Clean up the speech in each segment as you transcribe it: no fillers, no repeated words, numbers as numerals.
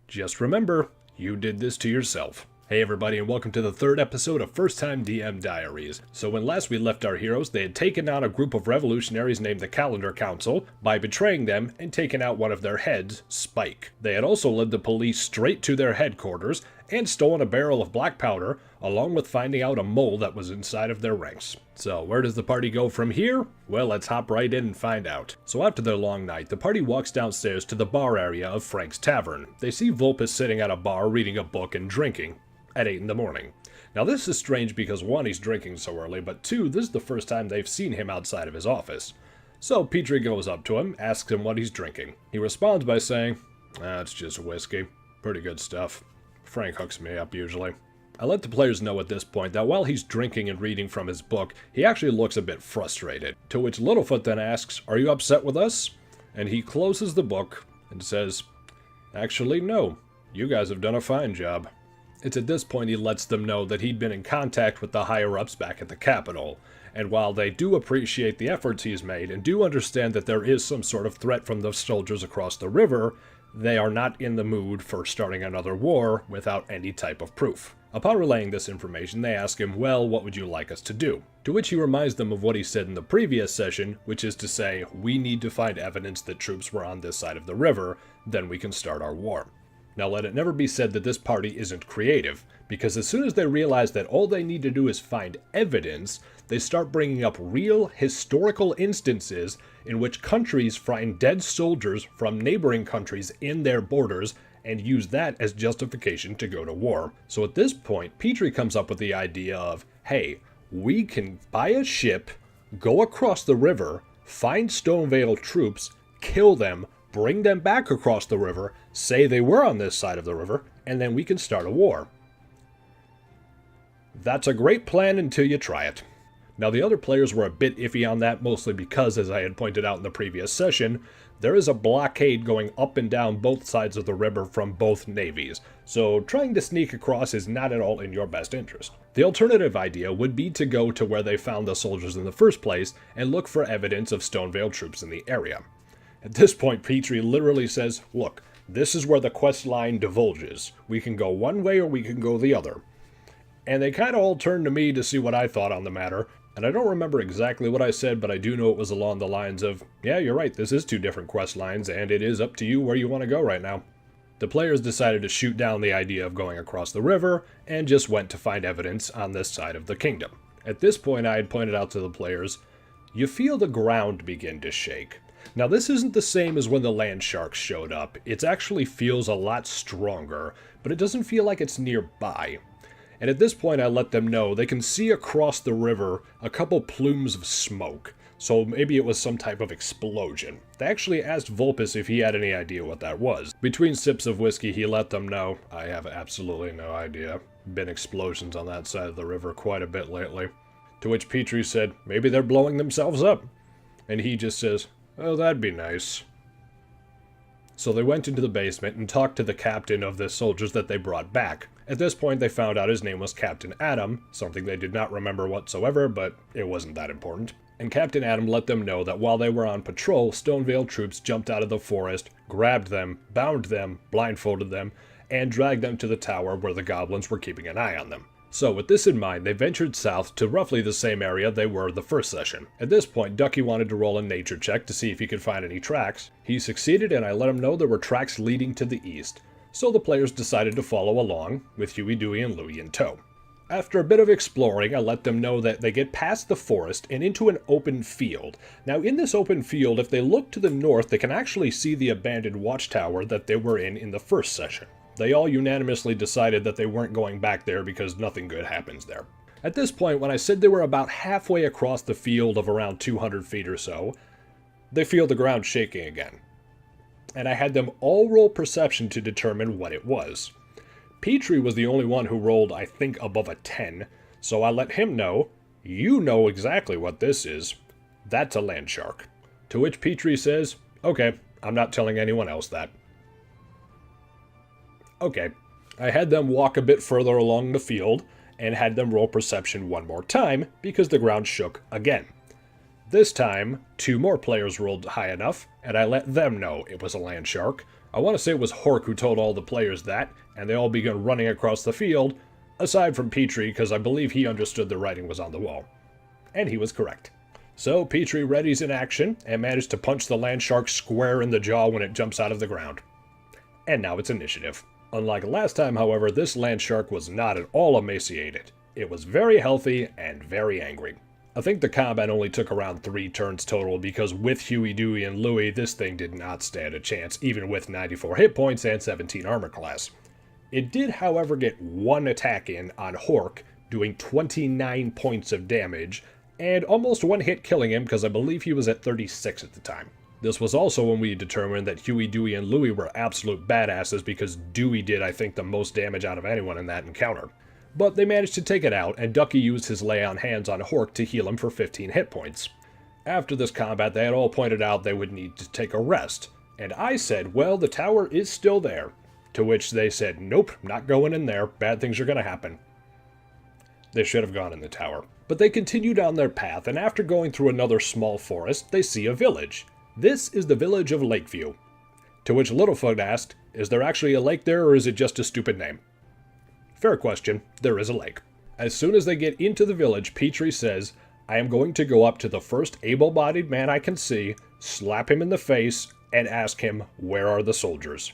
Just remember, you did this to yourself. Hey everybody, and welcome to the third episode of First Time DM Diaries. So when last we left our heroes, they had taken on a group of revolutionaries named the Calendar Council by betraying them and taken out one of their heads, Spike. They had also led the police straight to their headquarters and stolen a barrel of black powder, along with finding out a mole that was inside of their ranks. So where does the party go from here? Well, let's hop right in and find out. So after their long night, the party walks downstairs to the bar area of Frank's Tavern. They see Vulpes sitting at a bar reading a book and drinking at 8 in the morning. Now this is strange because 1, he's drinking so early, but 2, this is the first time they've seen him outside of his office. So Petrie goes up to him, asks him what he's drinking. He responds by saying, it's just whiskey. Pretty good stuff. Frank hooks me up usually. I let the players know at this point that while he's drinking and reading from his book, he actually looks a bit frustrated. To which Littlefoot then asks, "Are you upset with us?" And he closes the book and says, "Actually, no. You guys have done a fine job." It's at this point he lets them know that he'd been in contact with the higher-ups back at the Capitol, and while they do appreciate the efforts he's made and do understand that there is some sort of threat from the soldiers across the river, they are not in the mood for starting another war without any type of proof. Upon relaying this information, they ask him, well, what would you like us to do? To which he reminds them of what he said in the previous session, which is to say, we need to find evidence that troops were on this side of the river, then we can start our war. Now let it never be said that this party isn't creative, because as soon as they realize that all they need to do is find evidence, they start bringing up real, historical instances in which countries find dead soldiers from neighboring countries in their borders and use that as justification to go to war. So at this point, Petrie comes up with the idea of, hey, we can buy a ship, go across the river, find Stonevale troops, kill them, bring them back across the river, say they were on this side of the river, and then we can start a war. That's a great plan until you try it. Now the other players were a bit iffy on that, mostly because, as I had pointed out in the previous session, there is a blockade going up and down both sides of the river from both navies, so trying to sneak across is not at all in your best interest. The alternative idea would be to go to where they found the soldiers in the first place and look for evidence of Stonevale troops in the area. At this point, Petrie literally says, look, this is where the quest line divulges. We can go one way or we can go the other. And they kind of all turned to me to see what I thought on the matter, and I don't remember exactly what I said, but I do know it was along the lines of, yeah, you're right, this is 2 different quest lines, and it is up to you where you want to go right now. The players decided to shoot down the idea of going across the river, and just went to find evidence on this side of the kingdom. At this point, I had pointed out to the players, you feel the ground begin to shake. Now this isn't the same as when the land sharks showed up. It actually feels a lot stronger, but it doesn't feel like it's nearby. And at this point I let them know they can see across the river a couple plumes of smoke, so maybe it was some type of explosion. They actually asked Vulpes if he had any idea what that was. Between sips of whiskey he let them know, I have absolutely no idea. Been explosions on that side of the river quite a bit lately. To which Petrie said, maybe they're blowing themselves up. And he just says, oh, that'd be nice. So they went into the basement and talked to the captain of the soldiers that they brought back. At this point, they found out his name was Captain Adam, something they did not remember whatsoever, but it wasn't that important. And Captain Adam let them know that while they were on patrol, Stonevale troops jumped out of the forest, grabbed them, bound them, blindfolded them, and dragged them to the tower where the goblins were keeping an eye on them. So with this in mind, they ventured south to roughly the same area they were the first session. At this point, Ducky wanted to roll a nature check to see if he could find any tracks. He succeeded, and I let him know there were tracks leading to the east. So the players decided to follow along, with Huey, Dewey, and Louie in tow. After a bit of exploring, I let them know that they get past the forest and into an open field. Now in this open field, if they look to the north, they can actually see the abandoned watchtower that they were in the first session. They all unanimously decided that they weren't going back there because nothing good happens there. At this point, when I said they were about halfway across the field of around 200 feet or so, they feel the ground shaking again. And I had them all roll perception to determine what it was. Petrie was the only one who rolled, I think, above a 10, so I let him know, you know exactly what this is. That's a land shark. To which Petrie says, okay, I'm not telling anyone else that. Okay, I had them walk a bit further along the field, and had them roll perception one more time, because the ground shook again. This time, 2 more players rolled high enough, and I let them know it was a land shark, I want to say it was Hork who told all the players that, and they all began running across the field, aside from Petrie, because I believe he understood the writing was on the wall. And he was correct. So Petrie readies in action, and managed to punch the land shark square in the jaw when it jumps out of the ground. And now it's initiative. Unlike last time, however, this land shark was not at all emaciated. It was very healthy and very angry. I think the combat only took around 3 turns total because with Huey, Dewey, and Louie, this thing did not stand a chance, even with 94 hit points and 17 armor class. It did, however, get 1 attack in on Hork, doing 29 points of damage, and almost 1 hit killing him because I believe he was at 36 at the time. This was also when we determined that Huey, Dewey, and Louie were absolute badasses because Dewey did, I think, the most damage out of anyone in that encounter. But they managed to take it out, and Ducky used his lay on hands on Hork to heal him for 15 hit points. After this combat, they had all pointed out they would need to take a rest, and I said, well, the tower is still there. To which they said, nope, not going in there, bad things are going to happen. They should have gone in the tower. But they continue down their path, and after going through another small forest, they see a village. This is the village of Lakeview. To which Littlefoot asked, is there actually a lake there, or is it just a stupid name? Fair question, there is a lake. As soon as they get into the village, Petrie says, I am going to go up to the first able-bodied man I can see, slap him in the face, and ask him, where are the soldiers?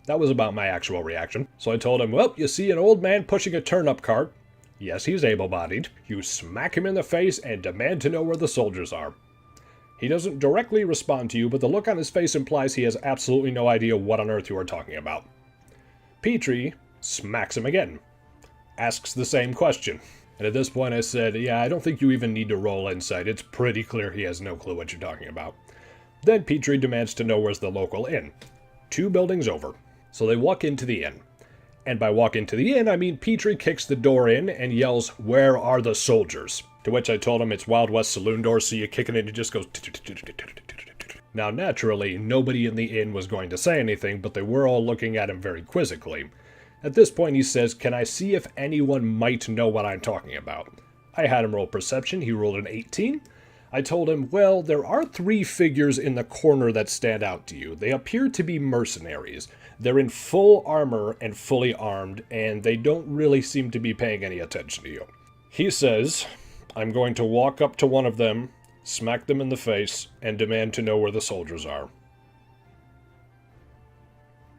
That was about my actual reaction. So I told him, well, you see an old man pushing a turnip cart. Yes, he's able-bodied. You smack him in the face and demand to know where the soldiers are. He doesn't directly respond to you, but the look on his face implies he has absolutely no idea what on earth you are talking about. Petrie smacks him again. Asks the same question. And at this point I said, yeah, I don't think you even need to roll insight. It's pretty clear he has no clue what you're talking about. Then Petrie demands to know where's the local inn. 2 buildings over. So they walk into the inn. And by walk into the inn, I mean Petrie kicks the door in and yells, where are the soldiers? To which I told him it's Wild West saloon doors, so you kick it and it just goes... Now, naturally, nobody in the inn was going to say anything, but they were all looking at him very quizzically. At this point, he says, can I see if anyone might know what I'm talking about? I had him roll perception. He rolled an 18. I told him, well, there are 3 figures in the corner that stand out to you. They appear to be mercenaries. They're in full armor and fully armed, and they don't really seem to be paying any attention to you. He says, I'm going to walk up to one of them, smack them in the face, and demand to know where the soldiers are.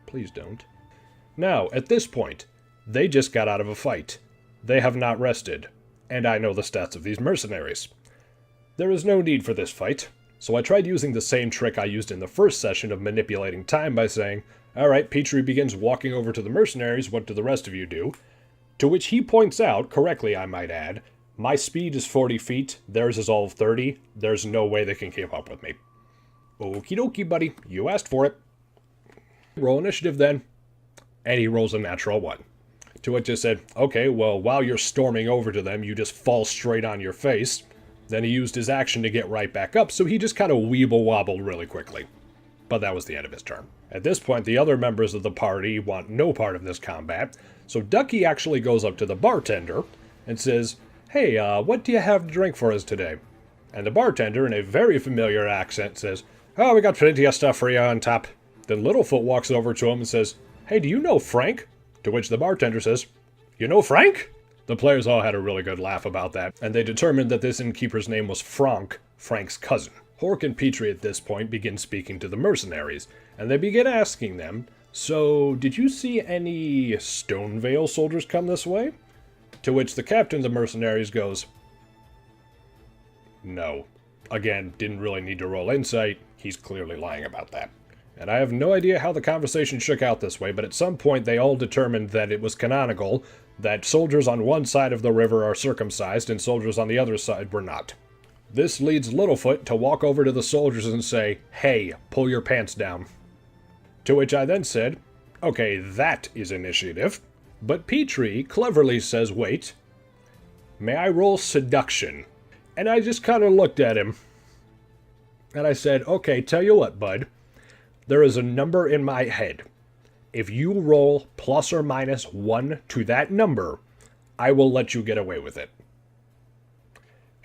Please don't. Now, at this point, they just got out of a fight. They have not rested, and I know the stats of these mercenaries. There is no need for this fight, so I tried using the same trick I used in the first session of manipulating time by saying, alright, Petrie begins walking over to the mercenaries, what do the rest of you do? To which he points out, correctly I might add, my speed is 40 feet, theirs is all 30, there's no way they can keep up with me. Okie dokie, buddy, you asked for it. Roll initiative then. And he rolls a natural 1. To which I said, okay, well, while you're storming over to them, you just fall straight on your face. Then he used his action to get right back up, so he just kind of weeble-wobbled really quickly. But that was the end of his turn. At this point, the other members of the party want no part of this combat, so Ducky actually goes up to the bartender and says, hey, what do you have to drink for us today? And the bartender, in a very familiar accent, says, oh, we got plenty of stuff for you on top. Then Littlefoot walks over to him and says, hey, do you know Frank? To which the bartender says, you know Frank? The players all had a really good laugh about that, and they determined that this innkeeper's name was Frank, Frank's cousin. Hork and Petrie at this point begin speaking to the mercenaries, and they begin asking them, so, did you see any Stonevale soldiers come this way? To which the captain of the mercenaries goes, no. Again, didn't really need to roll insight, he's clearly lying about that. And I have no idea how the conversation shook out this way, but at some point they all determined that it was canonical that soldiers on one side of the river are circumcised and soldiers on the other side were not. This leads Littlefoot to walk over to the soldiers and say, hey, pull your pants down. To which I then said, okay, that is initiative. But Petrie cleverly says, wait, may I roll seduction? And I just kind of looked at him. And I said, okay, tell you what, bud. There is a number in my head. If you roll plus or minus 1 to that number, I will let you get away with it.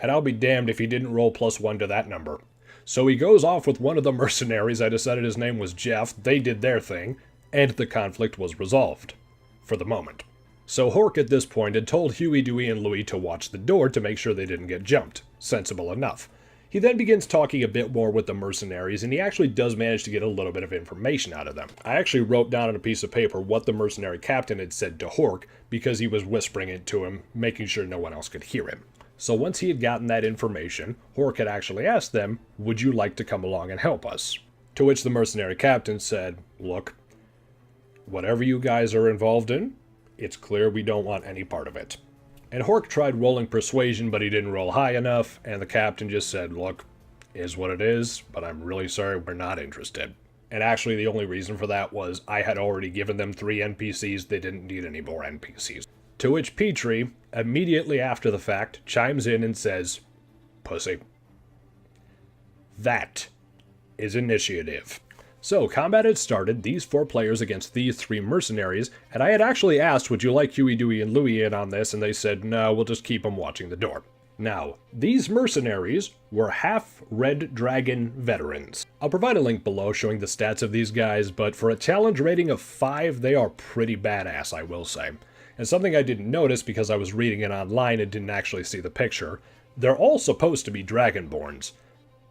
And I'll be damned if he didn't roll plus 1 to that number. So he goes off with one of the mercenaries. I decided his name was Jeff. They did their thing, and the conflict was resolved. For the moment. So Hork at this point had told Huey, Dewey, and Louie to watch the door to make sure they didn't get jumped. Sensible enough. He then begins talking a bit more with the mercenaries, and he actually does manage to get a little bit of information out of them. I actually wrote down on a piece of paper what the mercenary captain had said to Hork, because he was whispering it to him, making sure no one else could hear him. So once he had gotten that information, Hork had actually asked them, "Would you like to come along and help us?" To which the mercenary captain said, "Look, whatever you guys are involved in, it's clear we don't want any part of it." And Hork tried rolling persuasion, but he didn't roll high enough, and the captain just said, "Look, is what it is, but I'm really sorry we're not interested." And actually the only reason for that was I had already given them 3 NPCs, they didn't need any more NPCs. To which Petrie, immediately after the fact, chimes in and says, "Pussy." That is initiative. So, combat had started, these 4 players against these 3 mercenaries, and I had actually asked, would you like Huey, Dewey, and Louie in on this, and they said, no, we'll just keep them watching the door. Now, these mercenaries were half Red Dragon veterans. I'll provide a link below showing the stats of these guys, but for a challenge rating of 5, they are pretty badass, I will say. And something I didn't notice because I was reading it online and didn't actually see the picture, they're all supposed to be Dragonborns.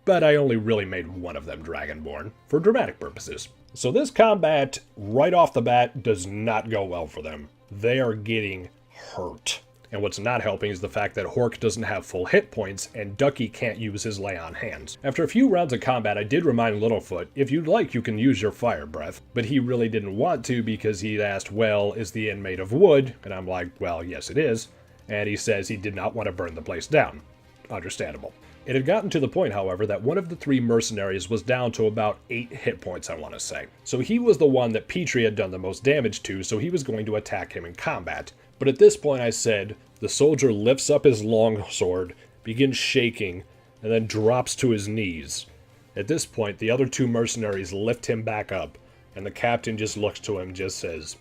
But I only really made one of them Dragonborn, for dramatic purposes. So this combat, right off the bat, does not go well for them. They are getting hurt. And what's not helping is the fact that Hork doesn't have full hit points, and Ducky can't use his lay on hands. After a few rounds of combat, I did remind Littlefoot, if you'd like, you can use your fire breath. But he really didn't want to because he'd asked, well, is the inn made of wood? And I'm like, well, yes it is. And he says he did not want to burn the place down. Understandable. It had gotten to the point, however, that one of the 3 mercenaries was down to about 8 hit points, I want to say. So he was the one that Petrie had done the most damage to, so he was going to attack him in combat. But at this point I said, the soldier lifts up his long sword, begins shaking, and then drops to his knees. At this point, the other 2 mercenaries lift him back up, and the captain just looks to him and just says,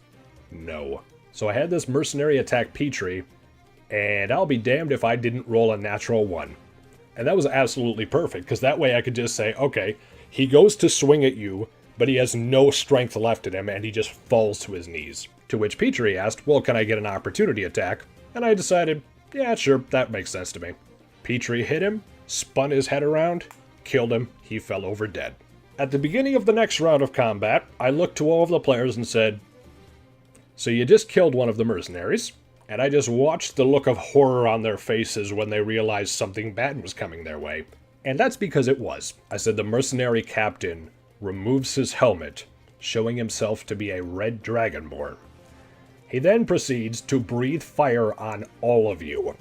no. So I had this mercenary attack Petrie, and I'll be damned if I didn't roll a natural 1. And that was absolutely perfect, because that way I could just say, okay, he goes to swing at you, but he has no strength left in him, and he just falls to his knees. To which Petrie asked, well, can I get an opportunity attack? And I decided, yeah, sure, that makes sense to me. Petrie hit him, spun his head around, killed him, he fell over dead. At the beginning of the next round of combat, I looked to all of the players and said, so you just killed one of the mercenaries. And I just watched the look of horror on their faces when they realized something bad was coming their way. And that's because it was. I said the mercenary captain removes his helmet, showing himself to be a red dragonborn. He then proceeds to breathe fire on all of you.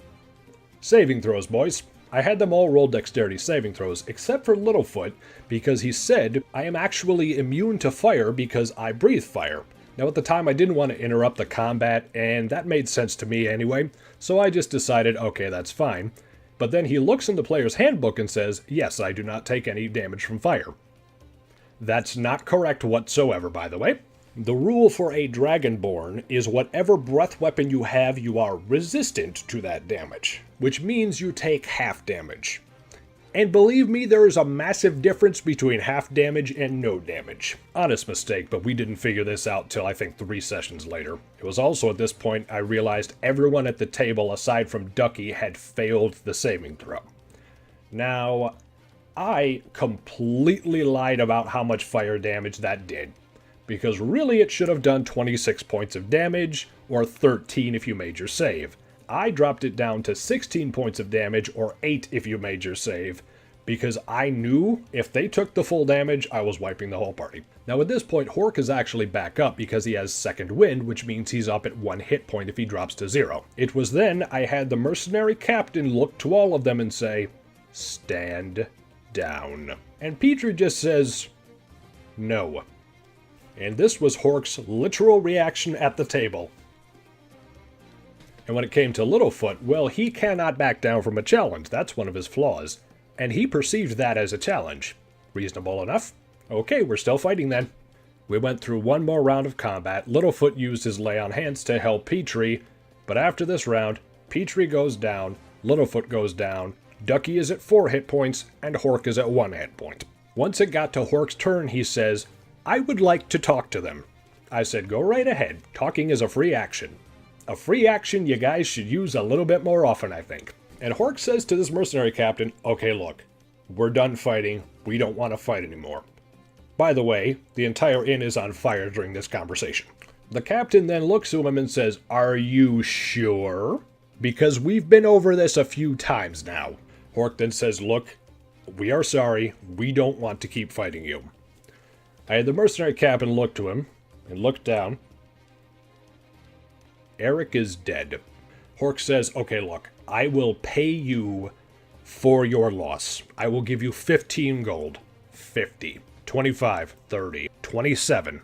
Saving throws, boys. I had them all roll dexterity saving throws, except for Littlefoot, because he said, I am actually immune to fire because I breathe fire. Now at the time I didn't want to interrupt the combat, and that made sense to me anyway, so I just decided, okay, that's fine. But then he looks in the player's handbook and says, yes, I do not take any damage from fire. That's not correct whatsoever, by the way. The rule for a Dragonborn is whatever breath weapon you have, you are resistant to that damage, which means you take half damage. And believe me, there is a massive difference between half damage and no damage. Honest mistake, but we didn't figure this out till I think 3 sessions later. It was also at this point I realized everyone at the table aside from Ducky had failed the saving throw. Now, I completely lied about how much fire damage that did, because really it should have done 26 points of damage, or 13 if you made your save. I dropped it down to 16 points of damage, or 8 if you made your save, because I knew if they took the full damage, I was wiping the whole party. Now at this point, Hork is actually back up because he has second wind, which means he's up at 1 hit point if he drops to 0. It was then I had the mercenary captain look to all of them and say, stand down. And Petrie just says, no. And this was Hork's literal reaction at the table. And when it came to Littlefoot, well, he cannot back down from a challenge. That's one of his flaws. And he perceived that as a challenge. Reasonable enough. Okay, we're still fighting then. We went through one more round of combat. Littlefoot used his lay on hands to help Petrie. But after this round, Petrie goes down, Littlefoot goes down, Ducky is at 4 hit points, and Hork is at 1 hit point. Once it got to Hork's turn, he says, "I would like to talk to them." I said, "Go right ahead. Talking is a free action. A free action you guys should use a little bit more often, I think." And Hork says to this mercenary captain, "Okay, look, we're done fighting. We don't want to fight anymore." By the way, the entire inn is on fire during this conversation. The captain then looks to him and says, "Are you sure? Because we've been over this a few times now." Hork then says, "Look, we are sorry. We don't want to keep fighting you." I had the mercenary captain look to him and look down. Eric is dead. Hork says, "Okay, look, I will pay you for your loss. I will give you 15 gold. 50. 25. 30. 27.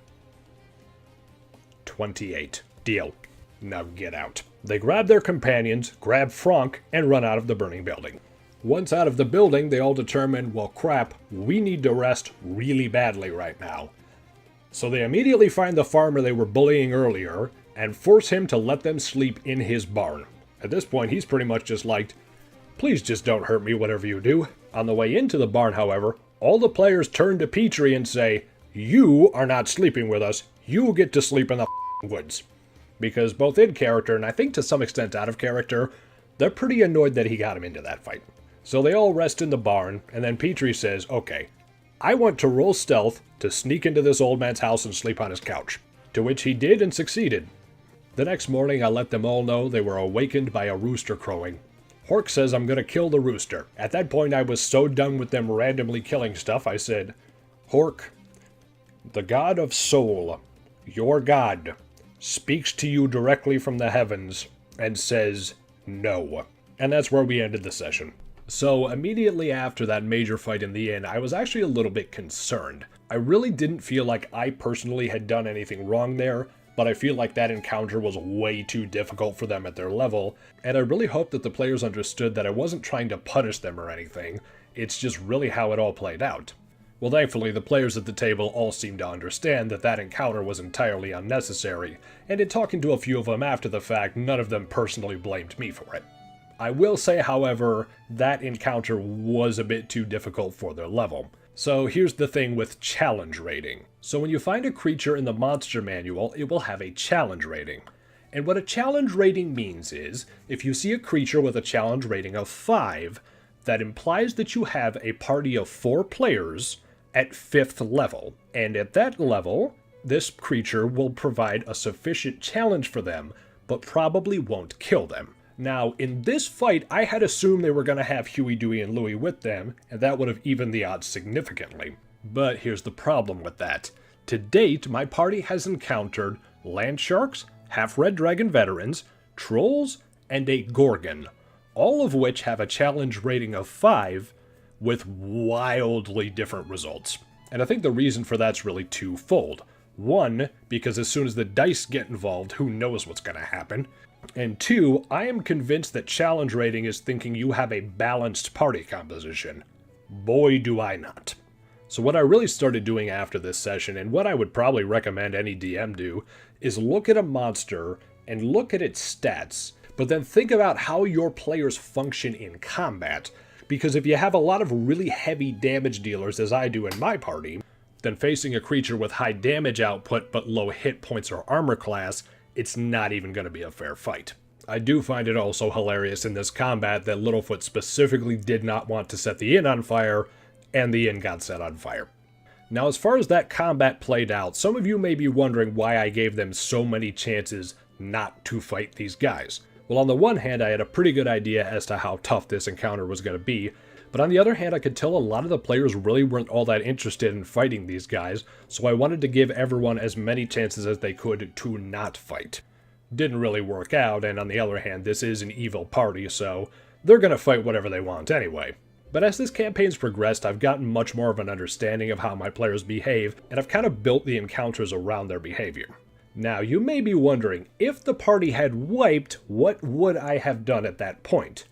28. Deal. Now get out." They grab their companions, grab Franck, and run out of the burning building. Once out of the building, they all determine, well crap, we need to rest really badly right now. So they immediately find the farmer they were bullying earlier, and force him to let them sleep in his barn. At this point, he's pretty much just like, "Please just don't hurt me, whatever you do." On the way into the barn, however, all the players turn to Petrie and say, "You are not sleeping with us. You get to sleep in the woods." Because both in character, and I think to some extent out of character, they're pretty annoyed that he got him into that fight. So they all rest in the barn, and then Petrie says, "Okay, I want to roll stealth to sneak into this old man's house and sleep on his couch." To which he did and succeeded. The next morning, I let them all know they were awakened by a rooster crowing. Hork says I'm going to kill the rooster. At that point, I was so done with them randomly killing stuff, I said, "Hork, the god of soul, your god, speaks to you directly from the heavens and says no." And that's where we ended the session. So immediately after that major fight in the inn, I was actually a little bit concerned. I really didn't feel like I personally had done anything wrong there, but I feel like that encounter was way too difficult for them at their level, and I really hope that the players understood that I wasn't trying to punish them or anything. It's just really how it all played out. Well, thankfully, the players at the table all seemed to understand that that encounter was entirely unnecessary, and in talking to a few of them after the fact, none of them personally blamed me for it. I will say, however, that encounter was a bit too difficult for their level. So here's the thing with challenge rating. So when you find a creature in the monster manual, it will have a challenge rating. And what a challenge rating means is, if you see a creature with a challenge rating of 5, that implies that you have a party of 4 players at 5th level. And at that level, this creature will provide a sufficient challenge for them, but probably won't kill them. Now, in this fight, I had assumed they were going to have Huey, Dewey, and Louie with them, and that would have evened the odds significantly. But here's the problem with that. To date, my party has encountered land sharks, half-red dragon veterans, trolls, and a gorgon, all of which have a challenge rating of 5, with wildly different results. And I think the reason for that's really twofold. One, because as soon as the dice get involved, who knows what's going to happen. And 2, I am convinced that challenge rating is thinking you have a balanced party composition. Boy, do I not. So what I really started doing after this session, and what I would probably recommend any DM do, is look at a monster and look at its stats, but then think about how your players function in combat. Because if you have a lot of really heavy damage dealers, as I do in my party, then facing a creature with high damage output but low hit points or armor class, it's not even going to be a fair fight. I do find it also hilarious in this combat that Littlefoot specifically did not want to set the inn on fire, and the inn got set on fire. Now, as far as that combat played out, some of you may be wondering why I gave them so many chances not to fight these guys. Well, on the one hand, I had a pretty good idea as to how tough this encounter was going to be, but on the other hand, I could tell a lot of the players really weren't all that interested in fighting these guys, so I wanted to give everyone as many chances as they could to not fight. Didn't really work out, and on the other hand, this is an evil party, so they're going to fight whatever they want anyway. But as this campaign's progressed, I've gotten much more of an understanding of how my players behave, and I've kind of built the encounters around their behavior. Now, you may be wondering, if the party had wiped, what would I have done at that point?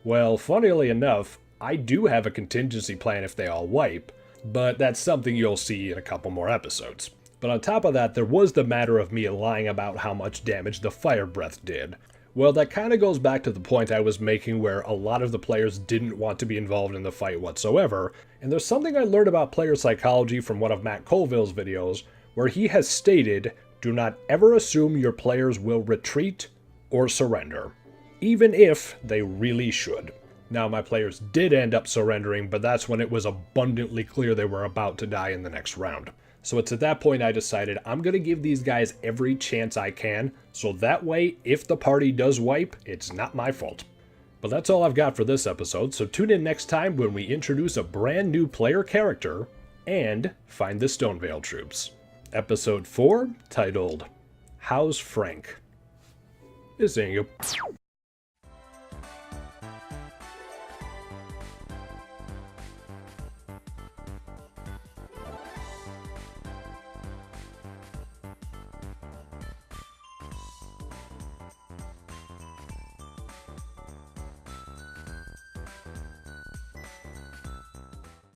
Well, funnily enough, I do have a contingency plan if they all wipe, but that's something you'll see in a couple more episodes. But on top of that, there was the matter of me lying about how much damage the fire breath did, Well, that kind of goes back to the point I was making where a lot of the players didn't want to be involved in the fight whatsoever, and there's something I learned about player psychology from one of Matt Colville's videos, where he has stated, do not ever assume your players will retreat or surrender, even if they really should. Now, my players did end up surrendering, but that's when it was abundantly clear they were about to die in the next round. So it's at that point I decided I'm going to give these guys every chance I can, so that way, if the party does wipe, it's not my fault. But that's all I've got for this episode, so tune in next time when we introduce a brand new player character and find the Stonevale troops. Episode 4, titled, How's Frank? Is seeing you.